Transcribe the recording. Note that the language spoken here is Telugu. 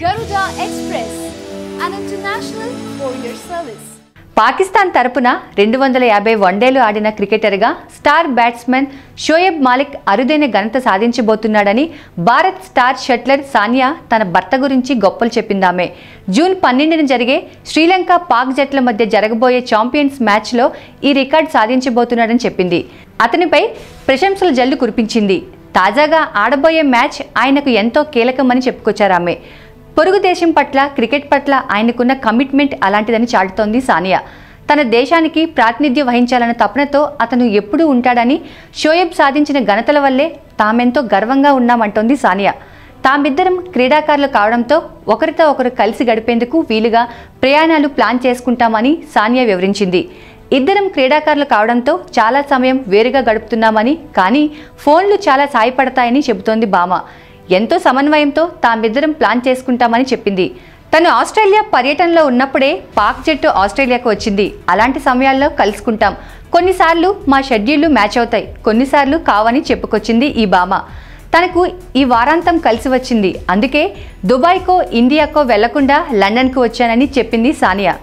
Garuda Express, an international courier service. Pakistan తరపున 250 వన్డేలు ఆడిన క్రికెటర్గా స్టార్ బ్యాట్స్మెన్ షోయబ్ మాలిక్ అరుదైన ఘనత సాధించబోతున్నాడని భారత్ స్టార్ షట్లర్ సానియా తన భర్త గురించి గొప్పలు చెప్పిందామె. జూన్ 12న జరిగే శ్రీలంక పాక్ జట్ల మధ్య జరగబోయే ఛాంపియన్స్ మ్యాచ్లో ఈ రికార్డు సాధించబోతున్నాడని చెప్పింది. అతనిపై ప్రశంసల జల్లు కురిపించింది. తాజాగా ఆడబోయే మ్యాచ్ ఆయనకు ఎంతో కీలకమని చెప్పుకొచ్చారామె. పొరుగు దేశం పట్ల క్రికెట్ పట్ల ఆయనకున్న కమిట్మెంట్ అలాంటిదని చాటుతోంది సానియా. తన దేశానికి ప్రాతినిధ్యం వహించాలన్న తపనతో అతను ఎప్పుడూ ఉంటాడని, షోయబ్ సాధించిన ఘనతల వల్లే తామెంతో గర్వంగా ఉన్నామంటోంది సానియా. తామిద్దరం క్రీడాకారులు కావడంతో ఒకరితో ఒకరు కలిసి గడిపేందుకు వీలుగా ప్రయాణాలు ప్లాన్ చేసుకుంటామని సానియా వివరించింది. ఇద్దరం క్రీడాకారులు కావడంతో చాలా సమయం వేరుగా గడుపుతున్నామని, కానీ ఫోన్లు చాలా సాయపడతాయని చెబుతోంది భామ. ఎంతో సమన్వయంతో తామిద్దరం ప్లాన్ చేసుకుంటామని చెప్పింది. తను ఆస్ట్రేలియా పర్యటనలో ఉన్నప్పుడే పాక్ జట్టు ఆస్ట్రేలియాకు వచ్చింది. అలాంటి సమయాల్లో కలుసుకుంటాం. కొన్నిసార్లు మా షెడ్యూళ్లు మ్యాచ్ అవుతాయి, కొన్నిసార్లు కావని చెప్పుకొచ్చింది ఈ భామ. తనకు ఈ వారాంతం కలిసి వచ్చింది, అందుకే దుబాయ్కో ఇండియాకో వెళ్లకుండా లండన్కు వచ్చానని చెప్పింది సానియా.